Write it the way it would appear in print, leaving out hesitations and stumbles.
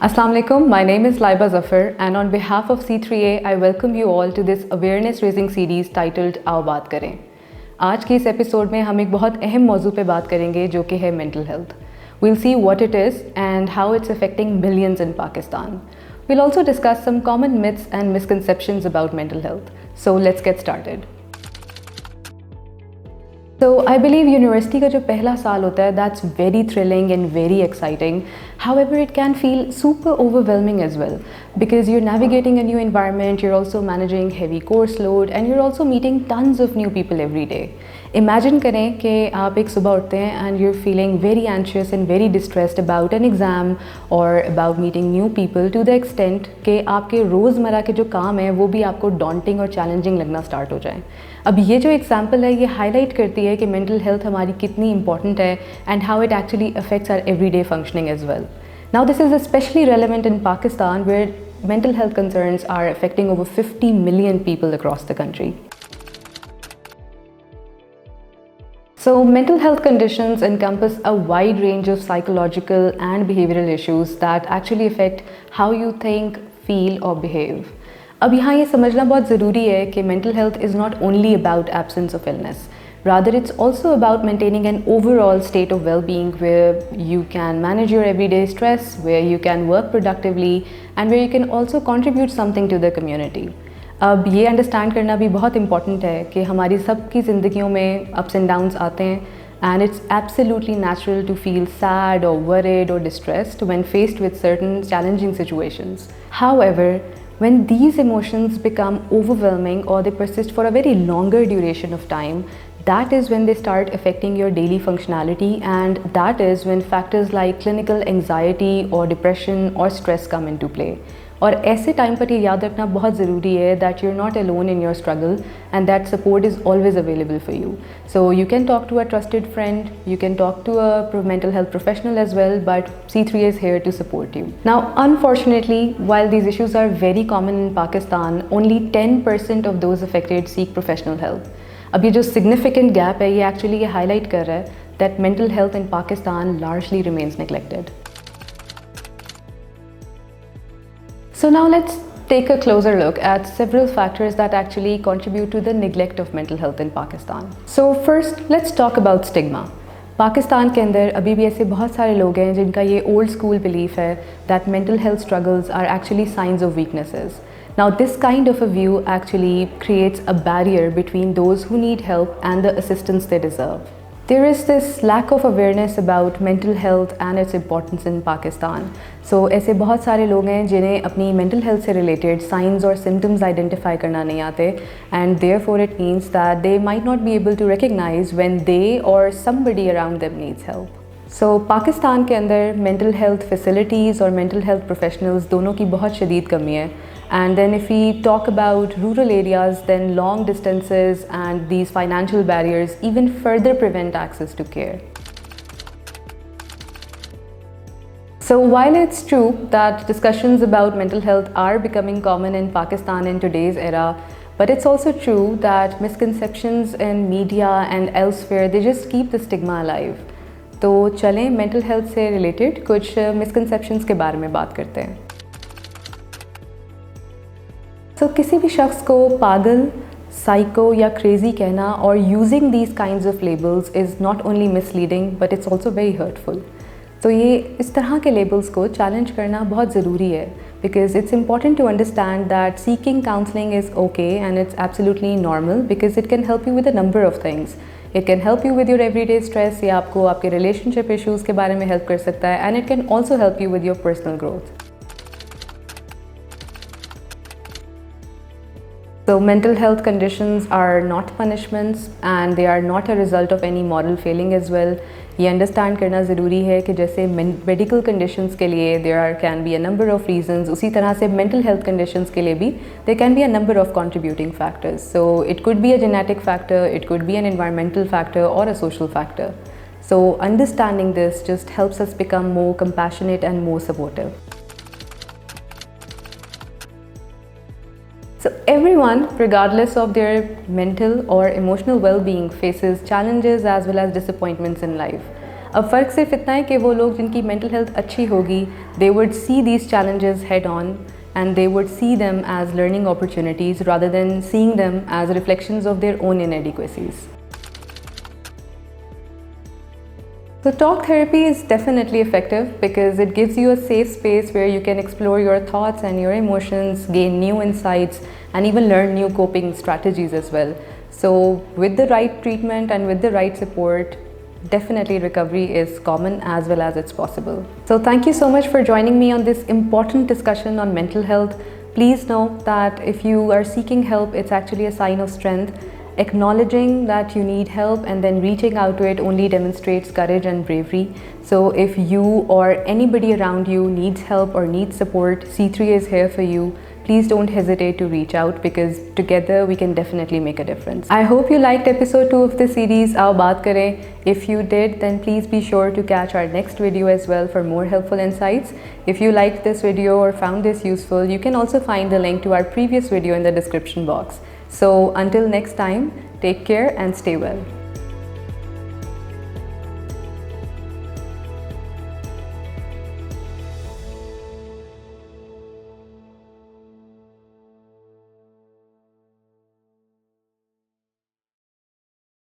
Assalamu alaikum, my name is Laiba Zafar and on behalf of C3A, I welcome you all to this awareness raising series titled आओ बात करें। आज के इस episode में हम एक बहुत अहम मौजू पे बात करेंगे जो कि है mental health. We'll see what it is and how it's affecting millions in Pakistan. We'll also discuss some common myths and misconceptions about mental health. So let's get started. So I believe university का जो पहला साल होता है that's very thrilling and very exciting. However, it can feel super overwhelming as well because you're navigating a new environment, you're also managing heavy course load and you're also meeting tons of new people every day. Imagine करें कि आप एक सुबह उठते हैं and you're feeling very anxious and very distressed about an exam or about meeting new people to the extent कि आपके रोज़मर्रा के जो काम हैं वो भी आपको daunting और challenging लगना start हो जाएं। अब ये जो एग्जाम्पल है ये हाईलाइट करती है कि मेंटल हेल्थ हमारी कितनी इंपॉर्टेंट है and how it actually affects our everyday functioning as well. Now this is specially relevant in Pakistan where mental health concerns are affecting over 50 million people across the country. So mental health conditions encompass a wide range of psychological and behavioral issues that actually affect how you think, feel or behave. अब यहाँ ये समझना बहुत ज़रूरी है कि mental health is not only about absence of illness. Rather, it's also about maintaining an overall state of well-being where you can manage your everyday stress, where you can work productively, and where you can also contribute something to the community. अब ये understand करना भी बहुत important है कि हमारी सबकी ज़िंदगियों में अप्स एंड डाउन्स आते हैं and it's absolutely natural to feel sad or worried or distressed when faced with certain challenging situations. However, when these emotions become overwhelming or they persist for a very longer duration of time, that is when they start affecting your daily functionality, and that is when factors like clinical anxiety or depression or stress come into play. और ऐसे time पर ये याद रखना बहुत ज़रूरी है that you're not alone in your struggle and that support is always available for you. So you can talk to a trusted friend, you can talk to a mental health professional as well, but C3 is here to support you. Now, unfortunately, while these issues are very common in Pakistan, only 10% of those affected seek professional help. अब ये जो significant gap है ये actually ये highlight कर रहा है that mental health in Pakistan largely remains neglected. So now let's take a closer look at several factors that actually contribute to the neglect of mental health in Pakistan. So first, let's talk about stigma. Pakistan के अंदर अभी भी ऐसे बहुत सारे लोग हैं जिनका ये old school belief है that mental health struggles are actually signs of weaknesses. Now this kind of a view actually creates a barrier between those who need help and the assistance they deserve. There is this lack of awareness about mental health and its importance in Pakistan. So ऐसे बहुत सारे लोग हैं जिन्हें अपनी mental health से related signs और symptoms identify करना नहीं आते and therefore it means that they might not be able to recognize when they or somebody around them needs help. So Pakistan के अंदर mental health facilities और mental health professionals दोनों की बहुत शदीद कमी है. And then if we talk about rural areas, then long distances and these financial barriers even further prevent access to care. So while it's true that discussions about mental health are becoming common in Pakistan in today's era, but it's also true that misconceptions in media and elsewhere, they just keep the stigma alive. तो चलें mental health से related कुछ misconceptions के बारे में बात करते हैं. So किसी भी शख्स को पागल, साइको या क्रेजी कहना और using these kinds of labels is not only misleading but it's also very hurtful. तो ये इस तरह के labels को challenge करना बहुत ज़रूरी है because it's important to understand that seeking counseling is okay and it's absolutely normal because it can help you with a number of things. It can help you with your everyday stress या आपको आपके relationship issues के बारे में help कर सकता है and it can also help you with your personal growth. So mental health conditions are not punishments and they are not a result of any moral failing as well. ये understand करना ज़रूरी है कि जैसे medical conditions के लिए there can be a number of reasons, उसी तरह से mental health conditions के लिए भी there can be a number of contributing factors. So it could be a genetic factor, it could be an environmental factor or a social factor. So understanding this just helps us become more compassionate and more supportive. So everyone, regardless of their mental or emotional well-being, faces challenges as well as disappointments in life. अब फ़र्क सिर्फ इतना है कि वो लोग जिनकी mental health अच्छी होगी, they would see these challenges head on and they would see them as learning opportunities rather than seeing them as reflections of their own inadequacies. So talk therapy is definitely effective because it gives you a safe space where you can explore your thoughts and your emotions, gain new insights, and even learn new coping strategies as well. So with the right treatment and with the right support, definitely recovery is common as well as it's possible. So thank you so much for joining me on this important discussion on mental health. Please know that if you are seeking help, it's actually a sign of strength. Acknowledging that you need help and then reaching out to it only demonstrates courage and bravery. So if you or anybody around you needs help or needs support, C3 is here for you. Please don't hesitate to reach out because together we can definitely make a difference. I hope you liked episode 2 of the series Aao Baat Kare. If you did, then please be sure to catch our next video as well for more helpful insights. If you liked this video or found this useful, you can also find the link to our previous video in the description box. So until next time, take care and stay well.